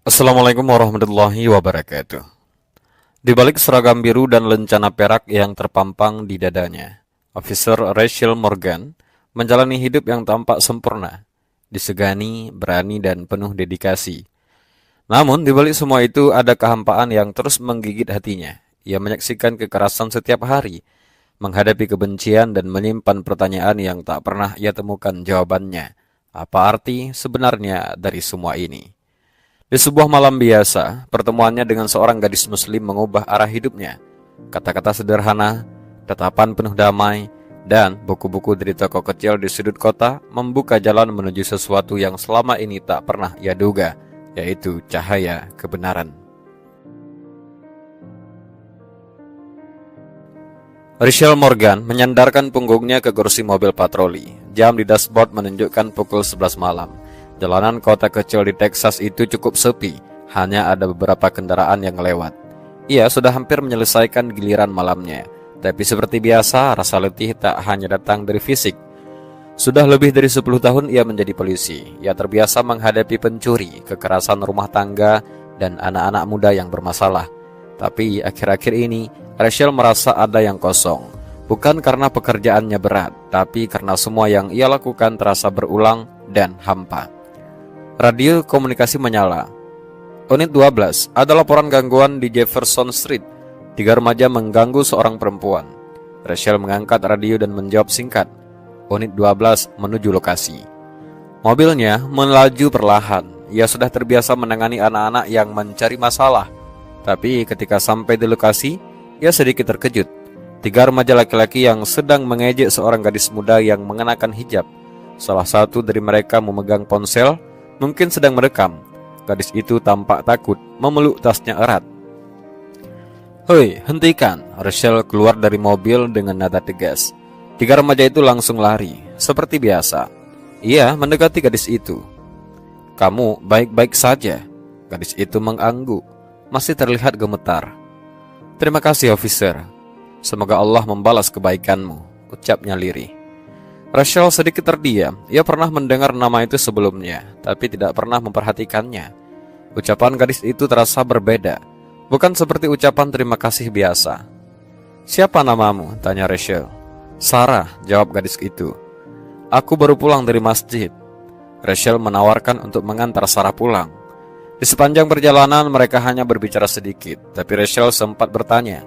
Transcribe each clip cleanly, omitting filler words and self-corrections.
Assalamualaikum warahmatullahi wabarakatuh. Di balik seragam biru dan lencana perak yang terpampang di dadanya, Officer Rachel Morgan menjalani hidup yang tampak sempurna, disegani, berani, dan penuh dedikasi. Namun, di balik semua itu ada kehampaan yang terus menggigit hatinya. Ia menyaksikan kekerasan setiap hari, menghadapi kebencian dan menyimpan pertanyaan yang tak pernah ia temukan jawabannya. Apa arti sebenarnya dari semua ini? Di sebuah malam biasa, pertemuannya dengan seorang gadis muslim mengubah arah hidupnya. Kata-kata sederhana, tatapan penuh damai, dan buku-buku dari toko kecil di sudut kota membuka jalan menuju sesuatu yang selama ini tak pernah ia duga, yaitu cahaya kebenaran. Rachel Morgan menyandarkan punggungnya ke kursi mobil patroli. Jam di dashboard menunjukkan pukul 11 malam. Jalanan kota kecil di Texas itu cukup sepi, hanya ada beberapa kendaraan yang lewat. Ia sudah hampir menyelesaikan giliran malamnya, tapi seperti biasa rasa letih tak hanya datang dari fisik. Sudah lebih dari 10 tahun ia menjadi polisi. Ia terbiasa menghadapi pencuri, kekerasan rumah tangga, dan anak-anak muda yang bermasalah. Tapi akhir-akhir ini, Rachel merasa ada yang kosong. Bukan karena pekerjaannya berat, tapi karena semua yang ia lakukan terasa berulang dan hampa. Radio komunikasi menyala. Unit 12, ada laporan gangguan di Jefferson Street. 3 remaja mengganggu seorang perempuan. Rachel mengangkat radio dan menjawab singkat. Unit 12 menuju lokasi. Mobilnya melaju perlahan. Ia sudah terbiasa menangani anak-anak yang mencari masalah. Tapi ketika sampai di lokasi, ia sedikit terkejut. 3 remaja laki-laki yang sedang mengejek seorang gadis muda yang mengenakan hijab. Salah satu dari mereka memegang ponsel, mungkin sedang merekam. Gadis itu tampak takut, memeluk tasnya erat. "Hei, hentikan!" Rachel keluar dari mobil dengan nada tegas. 3 remaja itu langsung lari, seperti biasa. Ia mendekati gadis itu. "Kamu baik-baik saja?" Gadis itu mengangguk, masih terlihat gemetar. "Terima kasih, officer. Semoga Allah membalas kebaikanmu," ucapnya lirih. Rachel sedikit terdiam. Ia pernah mendengar nama itu sebelumnya, tapi tidak pernah memperhatikannya. Ucapan gadis itu terasa berbeda, bukan seperti ucapan terima kasih biasa. "Siapa namamu?" tanya Rachel. "Sarah," jawab gadis itu. "Aku baru pulang dari masjid." Rachel menawarkan untuk mengantar Sarah pulang. Di sepanjang perjalanan mereka hanya berbicara sedikit, tapi Rachel sempat bertanya,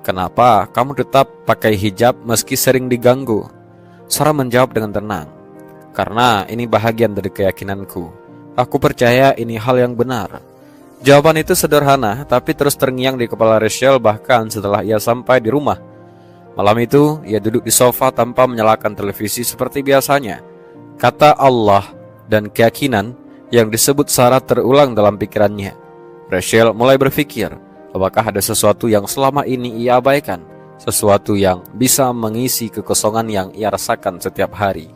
"Kenapa kamu tetap pakai hijab meski sering diganggu?" Sarah menjawab dengan tenang, "Karena ini bahagian dari keyakinanku. Aku percaya ini hal yang benar." Jawaban itu sederhana, tapi terus terngiang di kepala Rachel bahkan setelah ia sampai di rumah. Malam itu, ia duduk di sofa tanpa menyalakan televisi seperti biasanya. Kata Allah dan keyakinan yang disebut Sarah terulang dalam pikirannya. Rachel mulai berpikir, apakah ada sesuatu yang selama ini ia abaikan? Sesuatu yang bisa mengisi kekosongan yang ia rasakan setiap hari.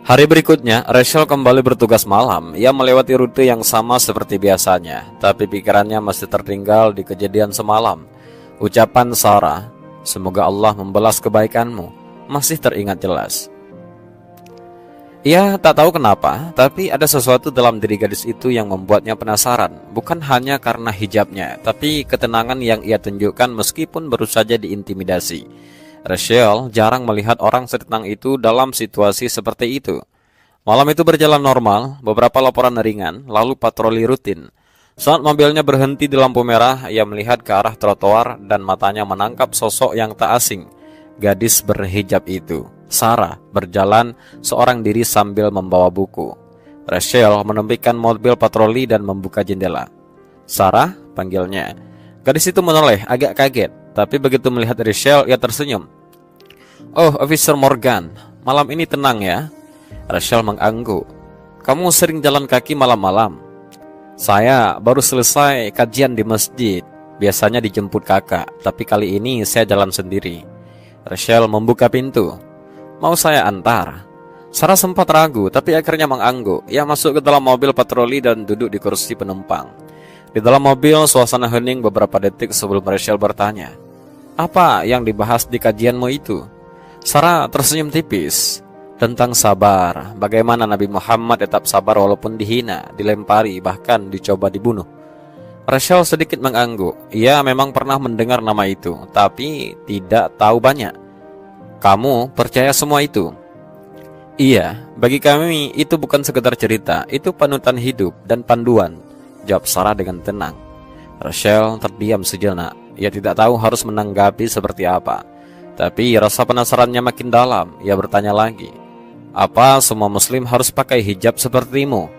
Hari berikutnya, Rachel kembali bertugas malam. Ia melewati rute yang sama seperti biasanya, tapi pikirannya masih tertinggal di kejadian semalam. Ucapan Sarah, "Semoga Allah membalas kebaikanmu," masih teringat jelas. Ia tak tahu kenapa, tapi ada sesuatu dalam diri gadis itu yang membuatnya penasaran. Bukan hanya karena hijabnya, tapi ketenangan yang ia tunjukkan meskipun baru saja diintimidasi. Rachel jarang melihat orang setenang itu dalam situasi seperti itu. Malam itu berjalan normal, beberapa laporan ringan, lalu patroli rutin. Saat mobilnya berhenti di lampu merah, ia melihat ke arah trotoar dan matanya menangkap sosok yang tak asing. Gadis berhijab itu, Sarah, berjalan seorang diri sambil membawa buku. Rachel menepikan mobil patroli dan membuka jendela. "Sarah," panggilnya. Gadis itu menoleh, agak kaget, tapi begitu melihat Rachel, ia tersenyum. "Oh, Officer Morgan, malam ini tenang ya?" Rachel mengangguk. "Kamu sering jalan kaki malam-malam?" "Saya baru selesai kajian di masjid. Biasanya dijemput kakak, tapi kali ini saya jalan sendiri." Rachel membuka pintu. "Mau saya antar?" Sarah sempat ragu, tapi akhirnya mengangguk. Ia masuk ke dalam mobil patroli dan duduk di kursi penumpang. Di dalam mobil, suasana hening beberapa detik sebelum Rachel bertanya, "Apa yang dibahas di kajianmu itu?" Sarah tersenyum tipis. tentang sabar. Bagaimana Nabi Muhammad tetap sabar walaupun dihina, dilempari, bahkan dicoba dibunuh. Rachel sedikit mengangguk. Ia memang pernah mendengar nama itu, tapi tidak tahu banyak. Kamu percaya semua itu? Iya, bagi kami itu bukan sekedar cerita, itu panutan hidup dan panduan, jawab Sarah dengan tenang. Rachel terdiam sejenak. Ia tidak tahu harus menanggapi seperti apa. Tapi rasa penasarannya makin dalam. Ia bertanya lagi, apa semua muslim harus pakai hijab sepertimu?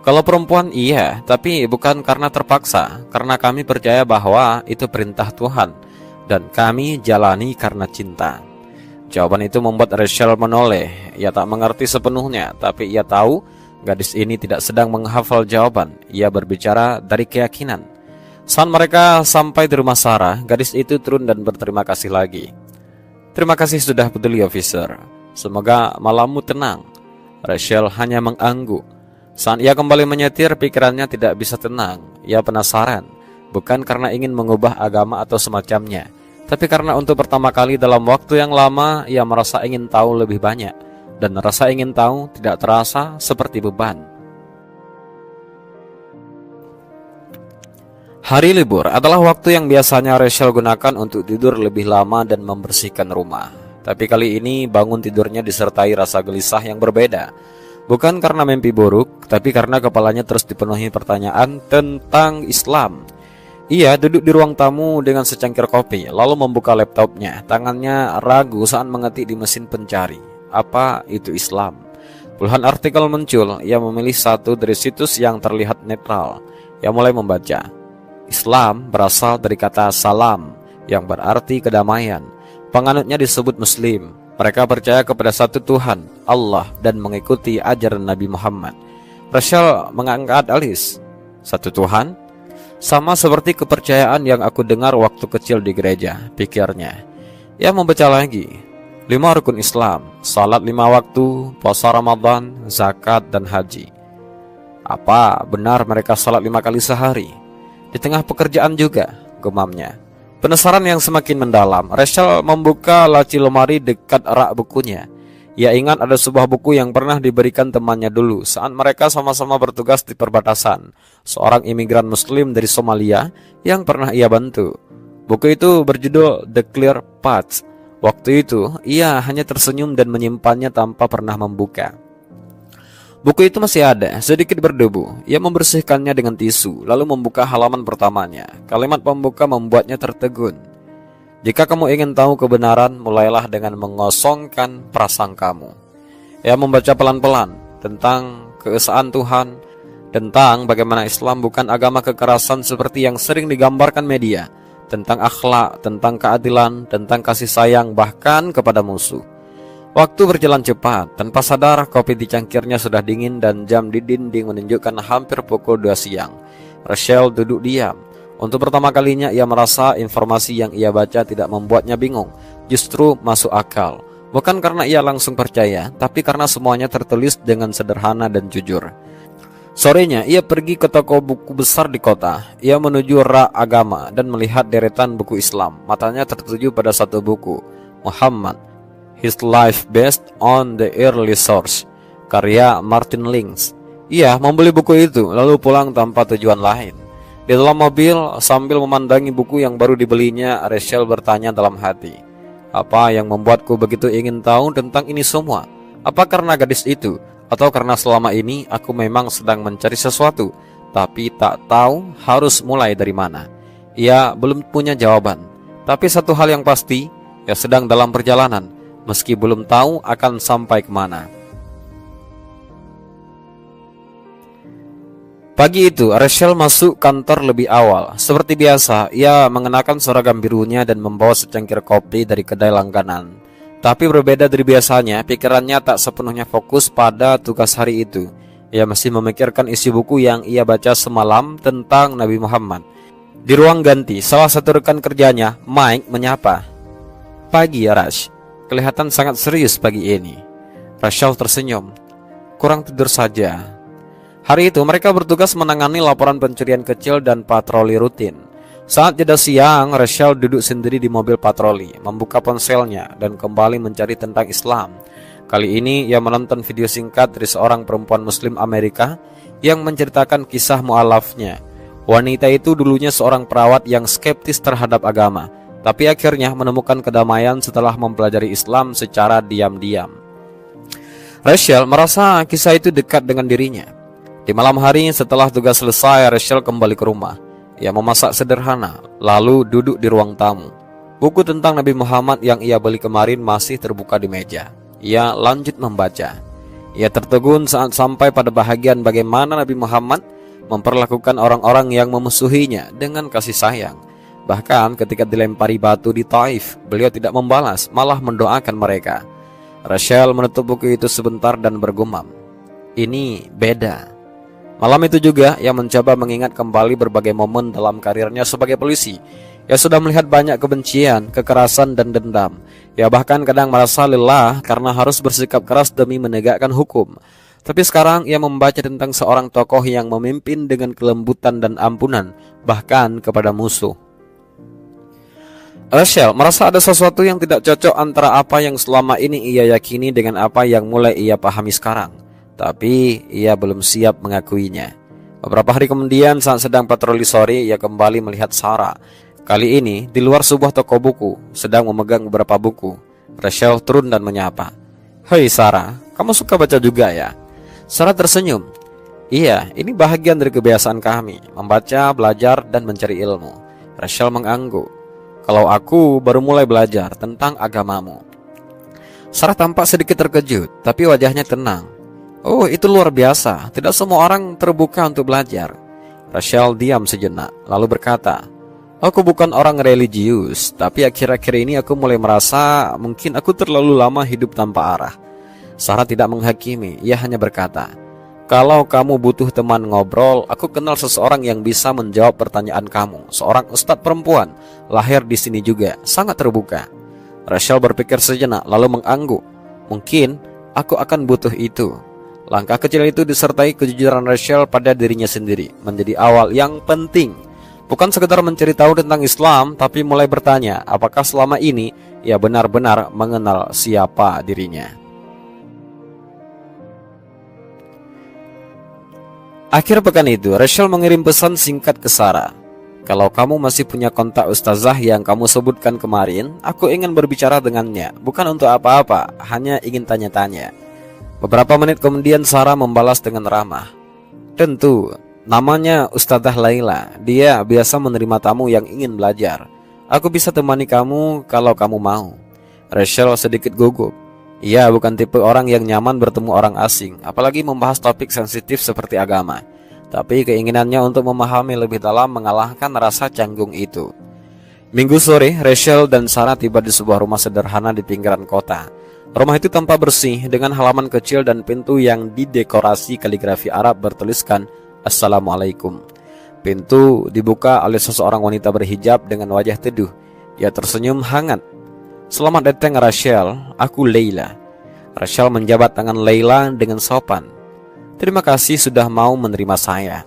Kalau perempuan iya, tapi bukan karena terpaksa, karena kami percaya bahwa itu perintah Tuhan, dan kami jalani karena cinta. Jawaban itu membuat Rachel menoleh. Ia tak mengerti sepenuhnya, tapi ia tahu gadis ini tidak sedang menghafal jawaban. Ia berbicara dari keyakinan. Saat mereka sampai di rumah Sarah, gadis itu turun dan berterima kasih lagi. Terima kasih sudah peduli, officer. Semoga malammu tenang. Rachel hanya mengangguk. Saat ia kembali menyetir, pikirannya tidak bisa tenang. Ia penasaran, bukan karena ingin mengubah agama atau semacamnya, tapi karena untuk pertama kali dalam waktu yang lama, ia merasa ingin tahu lebih banyak. Dan rasa ingin tahu tidak terasa seperti beban. Hari libur adalah waktu yang biasanya Rachel gunakan untuk tidur lebih lama dan membersihkan rumah. Tapi kali ini bangun tidurnya disertai rasa gelisah yang berbeda. Bukan karena mimpi buruk, tapi karena kepalanya terus dipenuhi pertanyaan tentang Islam. Ia duduk di ruang tamu dengan secangkir kopi, lalu membuka laptopnya. Tangannya ragu saat mengetik di mesin pencari. Apa itu Islam? Puluhan artikel muncul. Ia memilih satu dari situs yang terlihat netral. Ia mulai membaca. Islam berasal dari kata salam, yang berarti kedamaian. Penganutnya disebut Muslim. Mereka percaya kepada satu Tuhan, Allah, dan mengikuti ajaran Nabi Muhammad. Rachel mengangkat alis. Satu Tuhan? Sama seperti kepercayaan yang aku dengar waktu kecil di gereja, pikirnya. Ia membaca lagi. 5 rukun Islam, salat 5 waktu, puasa Ramadan, zakat, dan haji. Apa benar mereka salat 5 kali sehari? Di tengah pekerjaan juga, gumamnya. Penasaran yang semakin mendalam, Rachel membuka laci lemari dekat rak bukunya. Ia ingat ada sebuah buku yang pernah diberikan temannya dulu saat mereka sama-sama bertugas di perbatasan. Seorang imigran muslim dari Somalia yang pernah ia bantu. Buku itu berjudul The Clear Path. Waktu itu, ia hanya tersenyum dan menyimpannya tanpa pernah membuka. Buku itu masih ada, sedikit berdebu. Ia membersihkannya dengan tisu, lalu membuka halaman pertamanya. Kalimat pembuka membuatnya tertegun. Jika kamu ingin tahu kebenaran, mulailah dengan mengosongkan prasangkamu. Ia membaca pelan-pelan tentang keesaan Tuhan, tentang bagaimana Islam bukan agama kekerasan seperti yang sering digambarkan media, tentang akhlak, tentang keadilan, tentang kasih sayang, bahkan kepada musuh. Waktu berjalan cepat. Tanpa sadar, kopi di cangkirnya sudah dingin dan jam di dinding menunjukkan hampir pukul 2 siang. Rachel duduk diam. Untuk pertama kalinya ia merasa informasi yang ia baca tidak membuatnya bingung, justru masuk akal. Bukan karena ia langsung percaya, tapi karena semuanya tertulis dengan sederhana dan jujur. Sorenya ia pergi ke toko buku besar di kota. Ia menuju rak agama dan melihat deretan buku Islam. Matanya tertuju pada satu buku, Muhammad, His Life Based on the Early Source, karya Martin Lings. Ia membeli buku itu lalu pulang tanpa tujuan lain. Di dalam mobil sambil memandangi buku yang baru dibelinya, Rachel bertanya dalam hati, apa yang membuatku begitu ingin tahu tentang ini semua? Apa karena gadis itu? Atau karena selama ini aku memang sedang mencari sesuatu, tapi tak tahu harus mulai dari mana? Ia belum punya jawaban. Tapi satu hal yang pasti, ia sedang dalam perjalanan, meski belum tahu akan sampai kemana. Pagi itu, Rachel masuk kantor lebih awal. Seperti biasa, ia mengenakan seragam birunya dan membawa secangkir kopi dari kedai langganan. Tapi berbeda dari biasanya, pikirannya tak sepenuhnya fokus pada tugas hari itu. Ia masih memikirkan isi buku yang ia baca semalam tentang Nabi Muhammad. Di ruang ganti, salah satu rekan kerjanya, Mike, menyapa. Pagi ya, Rash. Kelihatan sangat serius pagi ini. Rachel tersenyum. Kurang tidur saja. Hari itu mereka bertugas menangani laporan pencurian kecil dan patroli rutin. Saat jeda siang, Rachel duduk sendiri di mobil patroli, membuka ponselnya dan kembali mencari tentang Islam. Kali ini ia menonton video singkat dari seorang perempuan muslim Amerika yang menceritakan kisah mualafnya. Wanita itu dulunya seorang perawat yang skeptis terhadap agama, tapi akhirnya menemukan kedamaian setelah mempelajari Islam secara diam-diam. Rachel merasa kisah itu dekat dengan dirinya. Di malam hari setelah tugas selesai, Rachel kembali ke rumah. Ia memasak sederhana, lalu duduk di ruang tamu. Buku tentang Nabi Muhammad yang ia beli kemarin masih terbuka di meja. Ia lanjut membaca. Ia tertegun saat sampai pada bahagian bagaimana Nabi Muhammad memperlakukan orang-orang yang memusuhinya dengan kasih sayang. Bahkan ketika dilempari batu di Taif, beliau tidak membalas, malah mendoakan mereka. Rachel menutup buku itu sebentar dan bergumam, "Ini beda." Malam itu juga ia mencoba mengingat kembali berbagai momen dalam karirnya sebagai polisi. Ia sudah melihat banyak kebencian, kekerasan, dan dendam. Ia bahkan kadang merasa lelah karena harus bersikap keras demi menegakkan hukum. Tapi sekarang ia membaca tentang seorang tokoh yang memimpin dengan kelembutan dan ampunan, bahkan kepada musuh. Rachel merasa ada sesuatu yang tidak cocok antara apa yang selama ini ia yakini dengan apa yang mulai ia pahami sekarang. Tapi ia belum siap mengakuinya. Beberapa hari kemudian saat sedang patroli sore, ia kembali melihat Sarah. Kali ini di luar sebuah toko buku, sedang memegang beberapa buku. Rachel turun dan menyapa, "Hei Sarah, kamu suka baca juga ya?" Sarah tersenyum. "Iya, ini bahagian dari kebiasaan kami, membaca, belajar, dan mencari ilmu." Rachel mengangguk. "Kalau aku baru mulai belajar tentang agamamu." Sarah tampak sedikit terkejut, tapi wajahnya tenang. "Oh, itu luar biasa. Tidak semua orang terbuka untuk belajar." Rachel diam sejenak, lalu berkata, "Aku bukan orang religius, tapi akhir-akhir ini aku mulai merasa mungkin aku terlalu lama hidup tanpa arah." Sarah tidak menghakimi, ia hanya berkata, "Kalau kamu butuh teman ngobrol, aku kenal seseorang yang bisa menjawab pertanyaan kamu. Seorang ustadz perempuan, lahir di sini juga, sangat terbuka." Rachel berpikir sejenak, lalu mengangguk. "Mungkin aku akan butuh itu." Langkah kecil itu disertai kejujuran Rachel pada dirinya sendiri menjadi awal yang penting. Bukan sekedar mencari tahu tentang Islam, tapi mulai bertanya apakah selama ini ia benar-benar mengenal siapa dirinya. Akhir pekan itu, Rachel mengirim pesan singkat ke Sarah. "Kalau kamu masih punya kontak ustazah yang kamu sebutkan kemarin, aku ingin berbicara dengannya. Bukan untuk apa-apa, hanya ingin tanya-tanya." Beberapa menit kemudian Sarah membalas dengan ramah, "Tentu, namanya Ustazah Laila. Dia biasa menerima tamu yang ingin belajar. Aku bisa temani kamu kalau kamu mau." Rachel sedikit gugup. Ia bukan tipe orang yang nyaman bertemu orang asing, apalagi membahas topik sensitif seperti agama. Tapi keinginannya untuk memahami lebih dalam mengalahkan rasa canggung itu. Minggu sore, Rachel dan Sarah tiba di sebuah rumah sederhana di pinggiran kota. Rumah itu tampak bersih dengan halaman kecil dan pintu yang didekorasi kaligrafi Arab bertuliskan Assalamualaikum. Pintu dibuka oleh seseorang wanita berhijab dengan wajah teduh. Ia tersenyum hangat. "Selamat datang Rachel, aku Leila." Rachel menjabat tangan Leila dengan sopan. "Terima kasih sudah mau menerima saya."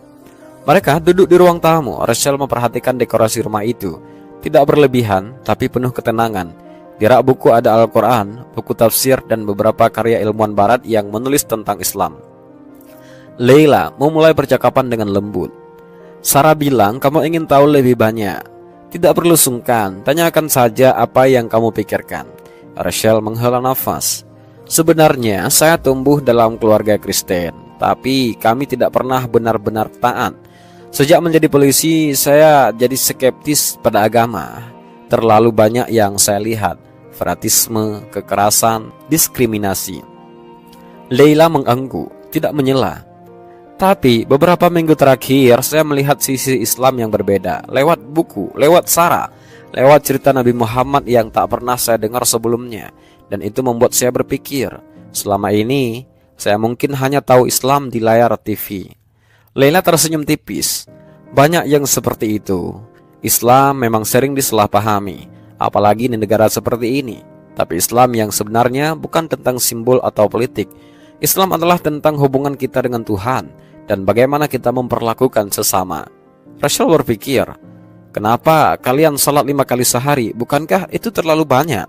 Mereka duduk di ruang tamu. Rachel memperhatikan dekorasi rumah itu. Tidak berlebihan, tapi penuh ketenangan. Di rak buku ada Al-Quran, buku tafsir, dan beberapa karya ilmuwan barat yang menulis tentang Islam. Leila memulai percakapan dengan lembut. "Sarah bilang kamu ingin tahu lebih banyak. Tidak perlu sungkan, tanyakan saja apa yang kamu pikirkan." Rachel menghela nafas. "Sebenarnya saya tumbuh dalam keluarga Kristen, tapi kami tidak pernah benar-benar taat. Sejak menjadi polisi, saya jadi skeptis pada agama. Terlalu banyak yang saya lihat. Fanatisme, kekerasan, diskriminasi." Leila mengangguk, tidak menyela. "Tapi beberapa minggu terakhir saya melihat sisi Islam yang berbeda. Lewat buku, lewat Sarah, lewat cerita Nabi Muhammad yang tak pernah saya dengar sebelumnya. Dan itu membuat saya berpikir, selama ini saya mungkin hanya tahu Islam di layar TV." Leila tersenyum tipis. "Banyak yang seperti itu. Islam memang sering disalahpahami, apalagi di negara seperti ini. Tapi Islam yang sebenarnya bukan tentang simbol atau politik. Islam adalah tentang hubungan kita dengan Tuhan dan bagaimana kita memperlakukan sesama." Rachel berpikir, "Kenapa kalian salat 5 kali sehari? Bukankah itu terlalu banyak?"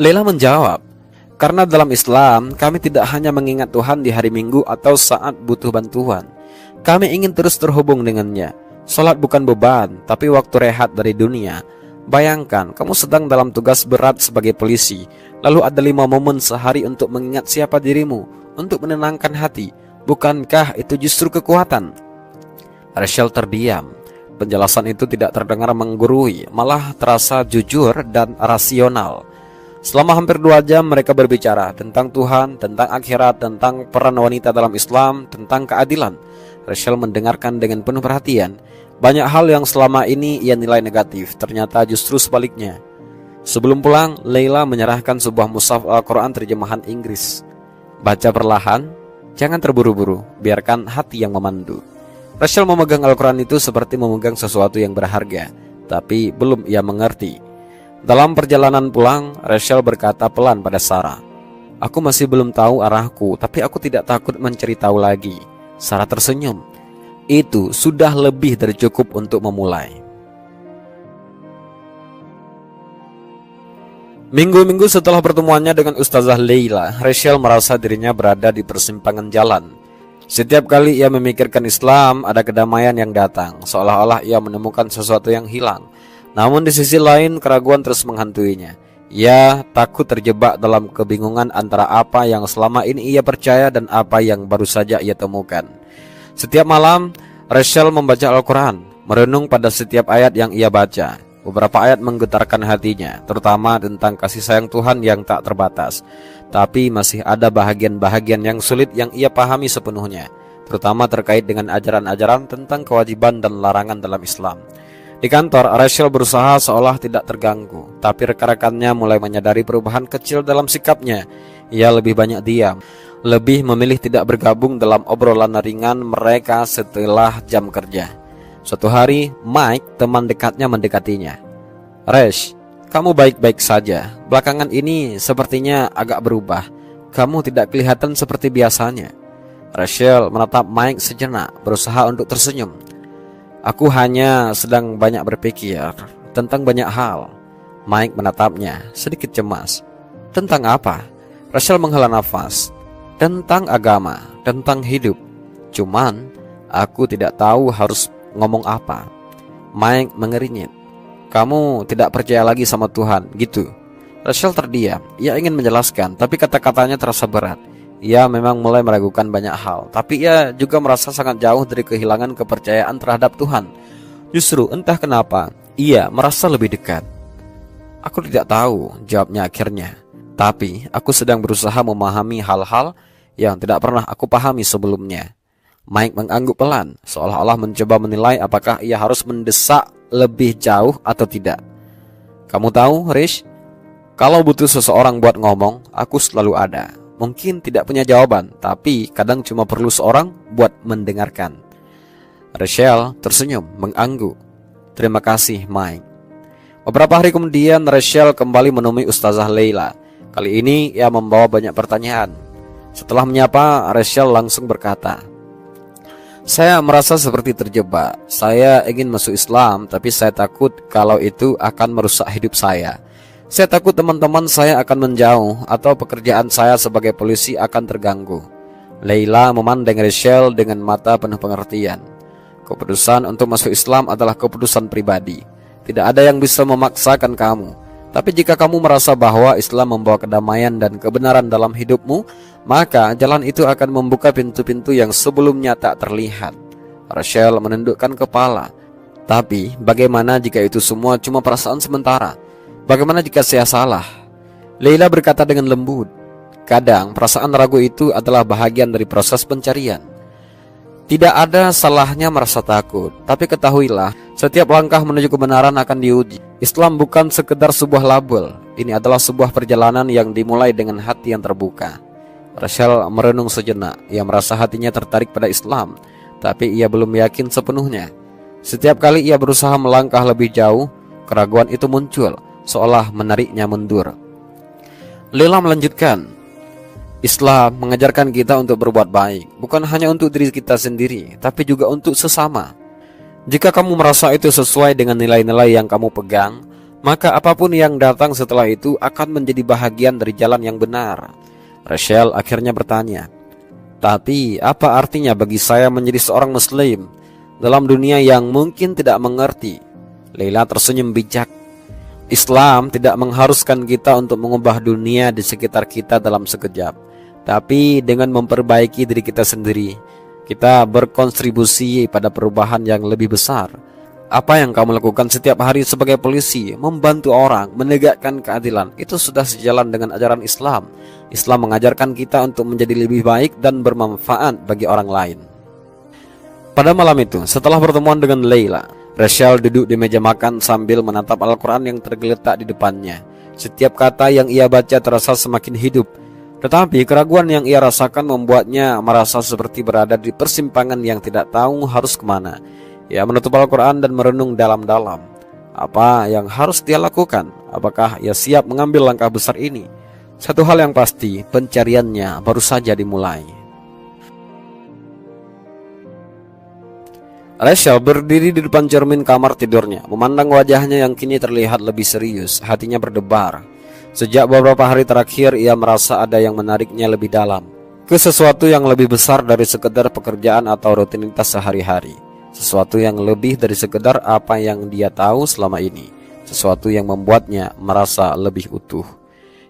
Leila menjawab, Karena dalam Islam, kami tidak hanya mengingat Tuhan di hari Minggu atau saat butuh bantuan. Kami ingin terus terhubung dengannya. Salat bukan beban, tapi waktu rehat dari dunia. Bayangkan, kamu sedang dalam tugas berat sebagai polisi, lalu ada 5 momen sehari untuk mengingat siapa dirimu, untuk menenangkan hati. Bukankah itu justru kekuatan? Rachel terdiam. Penjelasan itu tidak terdengar menggurui, malah terasa jujur dan rasional. Selama hampir 2 jam mereka berbicara tentang Tuhan, tentang akhirat, tentang peran wanita dalam Islam, tentang keadilan. Rachel mendengarkan dengan penuh perhatian. Banyak hal yang selama ini ia nilai negatif, ternyata justru sebaliknya. Sebelum pulang, Leila menyerahkan sebuah mushaf Al-Quran terjemahan Inggris. Baca perlahan, jangan terburu-buru, biarkan hati yang memandu. Rachel memegang Al-Quran itu seperti memegang sesuatu yang berharga, tapi belum ia mengerti. Dalam perjalanan pulang, Rachel berkata pelan pada Sarah, "Aku masih belum tahu arahku, tapi aku tidak takut mencari tahu lagi." Sarah tersenyum. Itu sudah lebih dari cukup untuk memulai. Minggu-minggu setelah pertemuannya dengan Ustazah Leila, Rachel merasa dirinya berada di persimpangan jalan. Setiap kali ia memikirkan Islam, ada kedamaian yang datang, seolah-olah ia menemukan sesuatu yang hilang. Namun di sisi lain, keraguan terus menghantuinya. Ia takut terjebak dalam kebingungan antara apa yang selama ini ia percaya dan apa yang baru saja ia temukan. Setiap malam, Rachel membaca Al-Quran, merenung pada setiap ayat yang ia baca. Beberapa ayat menggetarkan hatinya, terutama tentang kasih sayang Tuhan yang tak terbatas. Tapi masih ada bahagian-bahagian yang sulit yang ia pahami sepenuhnya, terutama terkait dengan ajaran-ajaran tentang kewajiban dan larangan dalam Islam. Di kantor, Rachel berusaha seolah tidak terganggu, tapi rekan-rekannya mulai menyadari perubahan kecil dalam sikapnya. Ia lebih banyak diam, lebih memilih tidak bergabung dalam obrolan ringan mereka setelah jam kerja. Suatu hari, Mike, teman dekatnya, mendekatinya. "Rash, kamu baik-baik saja. Belakangan ini sepertinya agak berubah. Kamu tidak kelihatan seperti biasanya." Rachel menatap Mike sejenak, berusaha untuk tersenyum. "Aku hanya sedang banyak berpikir tentang banyak hal." Mike menatapnya, sedikit cemas. "Tentang apa?" Rachel menghela nafas. "Tentang agama, tentang hidup. Cuman, aku tidak tahu harus ngomong apa." Mike mengernyit. "Kamu tidak percaya lagi sama Tuhan, gitu?" Rachel terdiam. Ia ingin menjelaskan, tapi kata-katanya terasa berat. Ia memang mulai meragukan banyak hal, tapi ia juga merasa sangat jauh dari kehilangan kepercayaan terhadap Tuhan. Justru entah kenapa, ia merasa lebih dekat. "Aku tidak tahu," jawabnya akhirnya. "Tapi aku sedang berusaha memahami hal-hal yang tidak pernah aku pahami sebelumnya." Mike mengangguk pelan, seolah-olah mencoba menilai apakah ia harus mendesak lebih jauh atau tidak. "Kamu tahu, Rish, kalau butuh seseorang buat ngomong, aku selalu ada. Mungkin tidak punya jawaban, tapi kadang cuma perlu seorang buat mendengarkan." Rachel tersenyum, mengangguk. "Terima kasih, Mike." Beberapa hari kemudian, Rachel kembali menemui Ustazah Leila. Kali ini ia membawa banyak pertanyaan. Setelah menyapa, Rachel langsung berkata, "Saya merasa seperti terjebak. Saya ingin masuk Islam, tapi saya takut kalau itu akan merusak hidup saya. Saya takut teman-teman saya akan menjauh atau pekerjaan saya sebagai polisi akan terganggu." Leila memandang Rachel dengan mata penuh pengertian. "Keputusan untuk masuk Islam adalah keputusan pribadi. Tidak ada yang bisa memaksakan kamu. Tapi jika kamu merasa bahwa Islam membawa kedamaian dan kebenaran dalam hidupmu, maka jalan itu akan membuka pintu-pintu yang sebelumnya tak terlihat." Rachel menundukkan kepala. "Tapi bagaimana jika itu semua cuma perasaan sementara? Bagaimana jika saya salah?" Leila berkata dengan lembut, "Kadang perasaan ragu itu adalah bahagian dari proses pencarian. Tidak ada salahnya merasa takut, tapi ketahuilah, setiap langkah menuju kebenaran akan diuji. Islam bukan sekedar sebuah label. Ini adalah sebuah perjalanan yang dimulai dengan hati yang terbuka." Rachel merenung sejenak. Ia merasa hatinya tertarik pada Islam, tapi ia belum yakin sepenuhnya. Setiap kali ia berusaha melangkah lebih jauh, keraguan itu muncul, seolah menariknya mundur. Leila melanjutkan, "Islam mengajarkan kita untuk berbuat baik, bukan hanya untuk diri kita sendiri, tapi juga untuk sesama. Jika kamu merasa itu sesuai dengan nilai-nilai yang kamu pegang, maka apapun yang datang setelah itu akan menjadi bahagian dari jalan yang benar. Rachel akhirnya bertanya, "Tapi apa artinya bagi saya menjadi seorang muslim dalam dunia yang mungkin tidak mengerti?" Leila tersenyum bijak. Islam tidak mengharuskan kita untuk mengubah dunia di sekitar kita dalam sekejap, tapi dengan memperbaiki diri kita sendiri, kita berkontribusi pada perubahan yang lebih besar. Apa yang kamu lakukan setiap hari sebagai polisi, membantu orang, menegakkan keadilan, itu sudah sejalan dengan ajaran Islam. Islam mengajarkan kita untuk menjadi lebih baik dan bermanfaat bagi orang lain. Pada malam itu, setelah pertemuan dengan Leila, Rachel duduk di meja makan sambil menatap Al-Quran yang tergeletak di depannya. Setiap kata yang ia baca terasa semakin hidup, tetapi keraguan yang ia rasakan membuatnya merasa seperti berada di persimpangan yang tidak tahu harus kemana. Ia menutup Al-Quran dan merenung dalam-dalam. Apa yang harus dia lakukan? Apakah ia siap mengambil langkah besar ini? Satu hal yang pasti, pencariannya baru saja dimulai. Rachel berdiri di depan cermin kamar tidurnya, memandang wajahnya yang kini terlihat lebih serius. Hatinya berdebar. Sejak beberapa hari terakhir, ia merasa ada yang menariknya lebih dalam, ke sesuatu yang lebih besar dari sekedar pekerjaan atau rutinitas sehari-hari. Sesuatu yang lebih dari sekedar apa yang dia tahu selama ini. Sesuatu yang membuatnya merasa lebih utuh.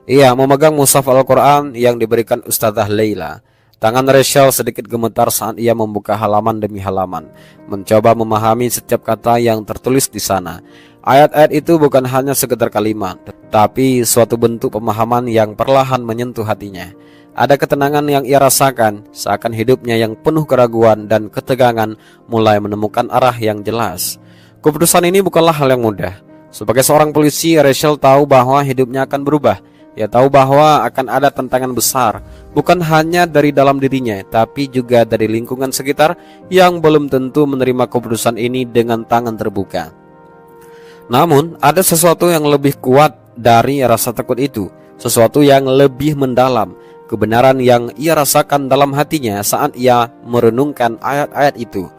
Ia memegang mushaf Al-Quran yang diberikan Ustazah Leila. Tangan Rachel sedikit gemetar saat ia membuka halaman demi halaman, mencoba memahami setiap kata yang tertulis di sana. Ayat-ayat itu bukan hanya sekedar kalimat, tapi suatu bentuk pemahaman yang perlahan menyentuh hatinya. Ada ketenangan yang ia rasakan, seakan hidupnya yang penuh keraguan dan ketegangan mulai menemukan arah yang jelas. Keputusan ini bukanlah hal yang mudah. Sebagai seorang polisi, Rachel tahu bahwa hidupnya akan berubah. Ia tahu bahwa akan ada tantangan besar, bukan hanya dari dalam dirinya, tapi juga dari lingkungan sekitar yang belum tentu menerima keputusan ini dengan tangan terbuka. Namun, ada sesuatu yang lebih kuat dari rasa takut itu, sesuatu yang lebih mendalam, kebenaran yang ia rasakan dalam hatinya saat ia merenungkan ayat-ayat itu.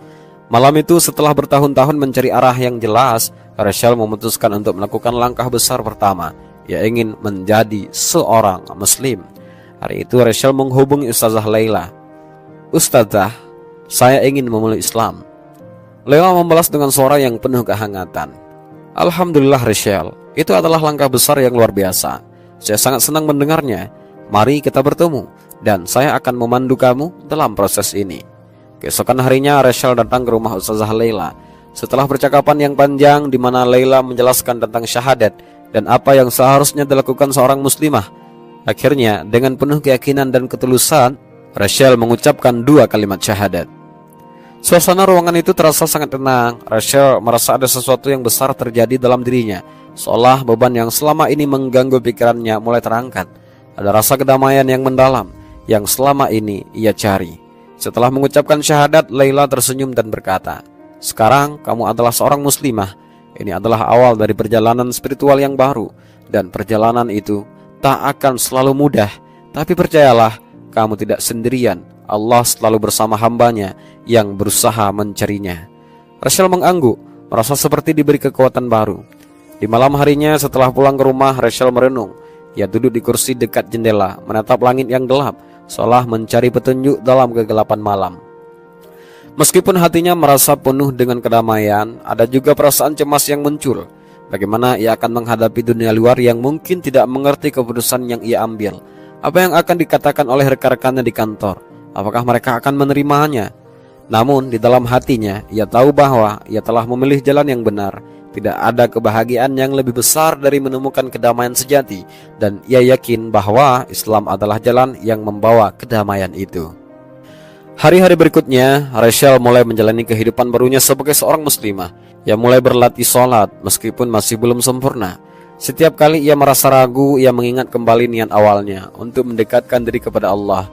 Malam itu, setelah bertahun-tahun mencari arah yang jelas, Rachel memutuskan untuk melakukan langkah besar pertama. Ia ingin menjadi seorang muslim. Hari itu Rachel menghubungi Ustazah Leila. "Ustazah, saya ingin memeluk Islam." Leila membalas dengan suara yang penuh kehangatan. "Alhamdulillah Rachel, itu adalah langkah besar yang luar biasa. Saya sangat senang mendengarnya. Mari kita bertemu, dan saya akan memandu kamu dalam proses ini." Keesokan harinya Rachel datang ke rumah Ustazah Leila. Setelah percakapan yang panjang di mana Leila menjelaskan tentang syahadat dan apa yang seharusnya dilakukan seorang muslimah, akhirnya dengan penuh keyakinan dan ketulusan, Rachel mengucapkan 2 kalimat syahadat. Suasana ruangan itu terasa sangat tenang. Rachel merasa ada sesuatu yang besar terjadi dalam dirinya, seolah beban yang selama ini mengganggu pikirannya mulai terangkat. Ada rasa kedamaian yang mendalam yang selama ini ia cari. Setelah mengucapkan syahadat, Leila tersenyum dan berkata, "Sekarang kamu adalah seorang muslimah. Ini adalah awal dari perjalanan spiritual yang baru, dan perjalanan itu tak akan selalu mudah. Tapi percayalah, kamu tidak sendirian. Allah selalu bersama hambanya yang berusaha mencarinya." Rachel mengangguk, merasa seperti diberi kekuatan baru. Di malam harinya setelah pulang ke rumah, Rachel merenung. Ia duduk di kursi dekat jendela, menatap langit yang gelap, seolah mencari petunjuk dalam kegelapan malam. Meskipun hatinya merasa penuh dengan kedamaian, ada juga perasaan cemas yang muncul. Bagaimana ia akan menghadapi dunia luar yang mungkin tidak mengerti keputusan yang ia ambil? Apa yang akan dikatakan oleh rekan-rekannya di kantor? Apakah mereka akan menerimanya? Namun di dalam hatinya, ia tahu bahwa ia telah memilih jalan yang benar. Tidak ada kebahagiaan yang lebih besar dari menemukan kedamaian sejati, dan ia yakin bahwa Islam adalah jalan yang membawa kedamaian itu. Hari-hari berikutnya, Rachel mulai menjalani kehidupan barunya sebagai seorang muslimah. Ia mulai berlatih sholat meskipun masih belum sempurna. Setiap kali ia merasa ragu, ia mengingat kembali niat awalnya untuk mendekatkan diri kepada Allah.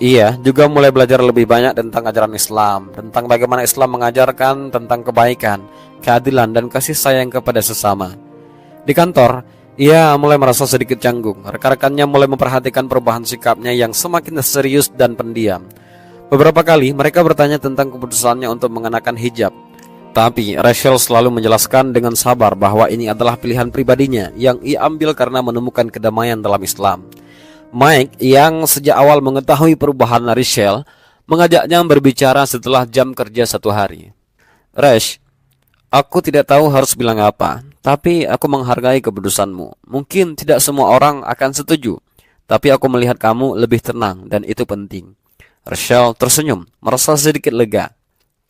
Ia juga mulai belajar lebih banyak tentang ajaran Islam, tentang bagaimana Islam mengajarkan tentang kebaikan, keadilan, dan kasih sayang kepada sesama. Di kantor, ia mulai merasa sedikit canggung. Rekan-rekannya mulai memperhatikan perubahan sikapnya yang semakin serius dan pendiam. Beberapa kali mereka bertanya tentang keputusannya untuk mengenakan hijab. Tapi Rachel selalu menjelaskan dengan sabar bahwa ini adalah pilihan pribadinya yang ia ambil karena menemukan kedamaian dalam Islam. Mike yang sejak awal mengetahui perubahan Rachel mengajaknya berbicara setelah jam kerja satu hari. "Rash, aku tidak tahu harus bilang apa, tapi aku menghargai keputusanmu. Mungkin tidak semua orang akan setuju, tapi aku melihat kamu lebih tenang dan itu penting." Rachel tersenyum, merasa sedikit lega.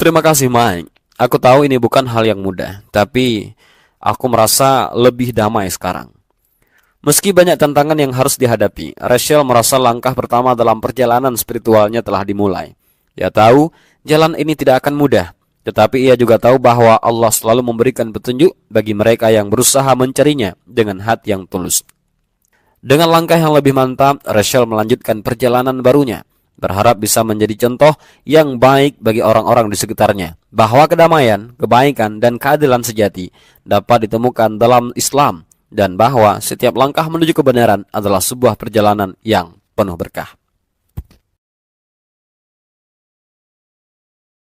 "Terima kasih Mike. Aku tahu ini bukan hal yang mudah, tapi aku merasa lebih damai sekarang." Meski banyak tantangan yang harus dihadapi, Rachel merasa langkah pertama dalam perjalanan spiritualnya telah dimulai. Ia tahu jalan ini tidak akan mudah, tetapi ia juga tahu bahwa Allah selalu memberikan petunjuk bagi mereka yang berusaha mencarinya dengan hati yang tulus. Dengan langkah yang lebih mantap, Rachel melanjutkan perjalanan barunya, berharap bisa menjadi contoh yang baik bagi orang-orang di sekitarnya, bahwa kedamaian, kebaikan, dan keadilan sejati dapat ditemukan dalam Islam, dan bahwa setiap langkah menuju kebenaran adalah sebuah perjalanan yang penuh berkah.